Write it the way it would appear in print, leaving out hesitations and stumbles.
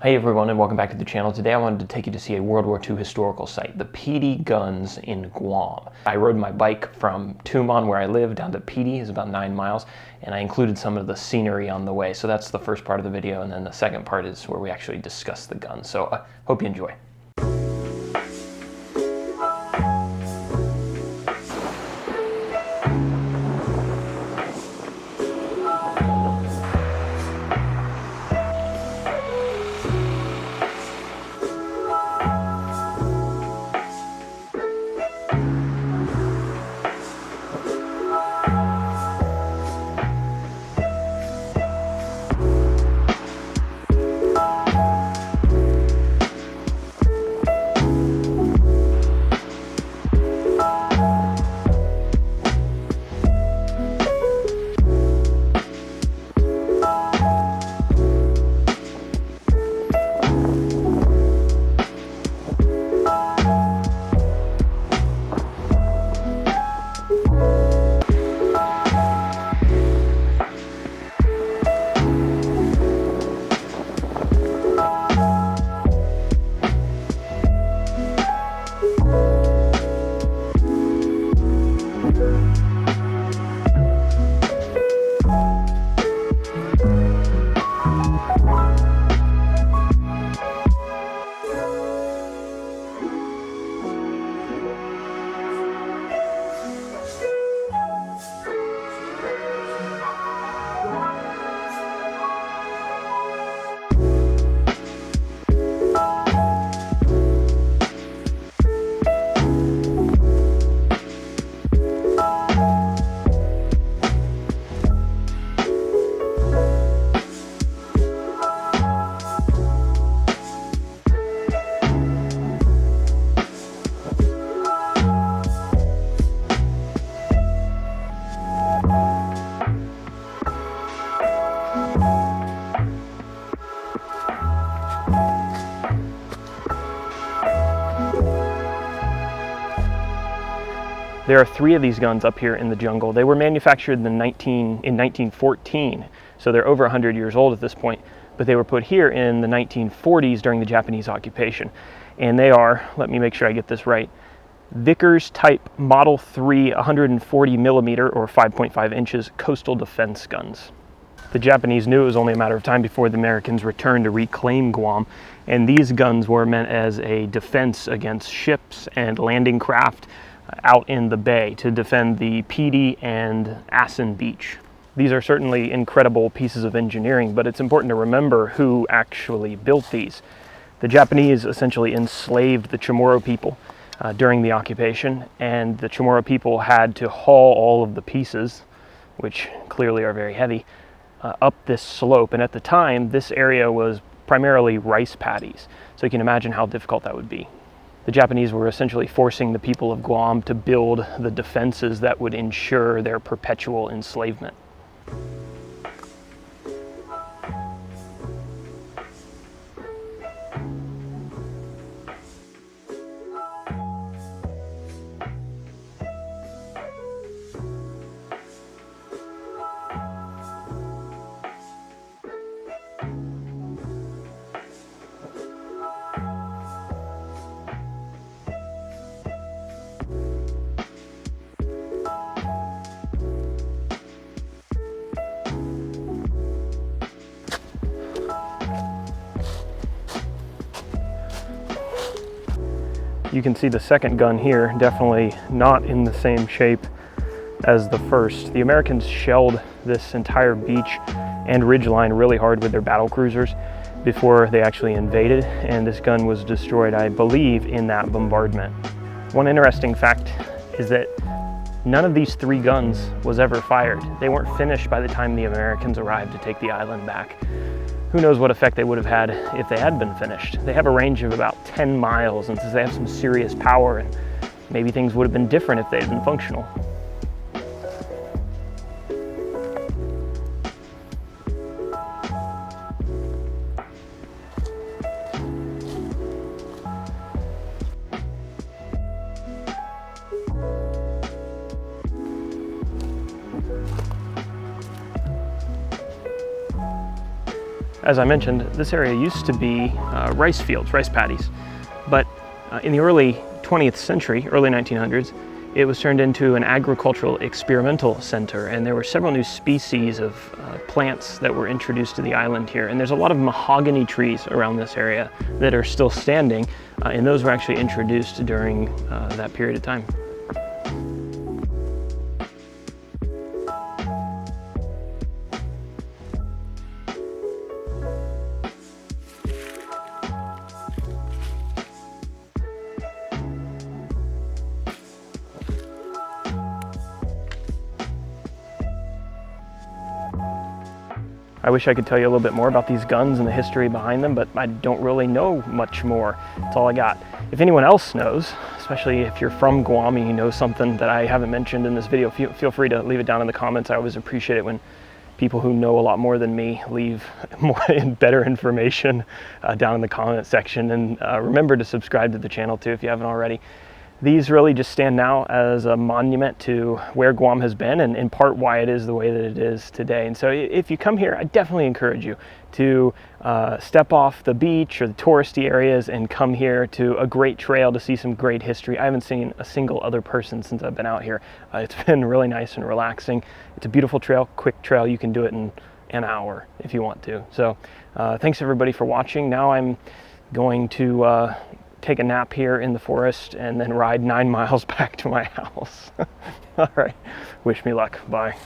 Hey everyone, and welcome back to the channel. Today I wanted to take you to see a World War II historical site, the Piti Guns in Guam. I rode my bike from Tumon, where I live, down to Piti, it's about 9 miles, and I included some of the scenery on the way. So that's the first part of the video, and then the second part is where we actually discuss the guns. So I hope you enjoy. There are 3 of these guns up here in the jungle. They were manufactured in 1914, so they're over 100 years old at this point, but they were put here in the 1940s during the Japanese occupation. And they are, let me make sure I get this right, Vickers-type Model 3 140 millimeter or 5.5 inches coastal defense guns. The Japanese knew it was only a matter of time before the Americans returned to reclaim Guam, and these guns were meant as a defense against ships and landing craft out in the bay to defend the Piti and Asin Beach. These are certainly incredible pieces of engineering, but it's important to remember who actually built these. The Japanese essentially enslaved the Chamorro people during the occupation, and the Chamorro people had to haul all of the pieces, which clearly are very heavy, up this slope. And at the time, this area was primarily rice paddies, so you can imagine how difficult that would be. The Japanese were essentially forcing the people of Guam to build the defenses that would ensure their perpetual enslavement. You can see the second gun here, definitely not in the same shape as the first. The Americans shelled this entire beach and ridgeline really hard with their battle cruisers before they actually invaded, and this gun was destroyed, I believe, in that bombardment. One interesting fact is that none of these 3 guns was ever fired. They weren't finished by the time the Americans arrived to take the island back. Who knows what effect they would have had if they had been finished. They have a range of about 10 miles, and since they have some serious power, and maybe things would have been different if they had been functional. As I mentioned, this area used to be rice fields, rice paddies, but in the early 20th century, early 1900s, it was turned into an agricultural experimental center, and there were several new species of plants that were introduced to the island here. And there's a lot of mahogany trees around this area that are still standing, and those were actually introduced during that period of time. I wish I could tell you a little bit more about these guns and the history behind them, but I don't really know much more. That's all I got. If anyone else knows, especially if you're from Guam and you know something that I haven't mentioned in this video, feel free to leave it down in the comments. I always appreciate it when people who know a lot more than me leave more and better information down in the comment section. And remember to subscribe to the channel too if you haven't already. These really just stand now as a monument to where Guam has been, and in part why it is the way that it is today. And so if you come here, I definitely encourage you to step off the beach or the touristy areas and come here to a great trail to see some great history. I haven't seen a single other person since I've been out here. It's been really nice and relaxing. It's a beautiful trail, quick trail. You can do it in an hour if you want to. So thanks everybody for watching. Now I'm going to take a nap here in the forest and then ride 9 miles back to my house. All right, wish me luck. Bye.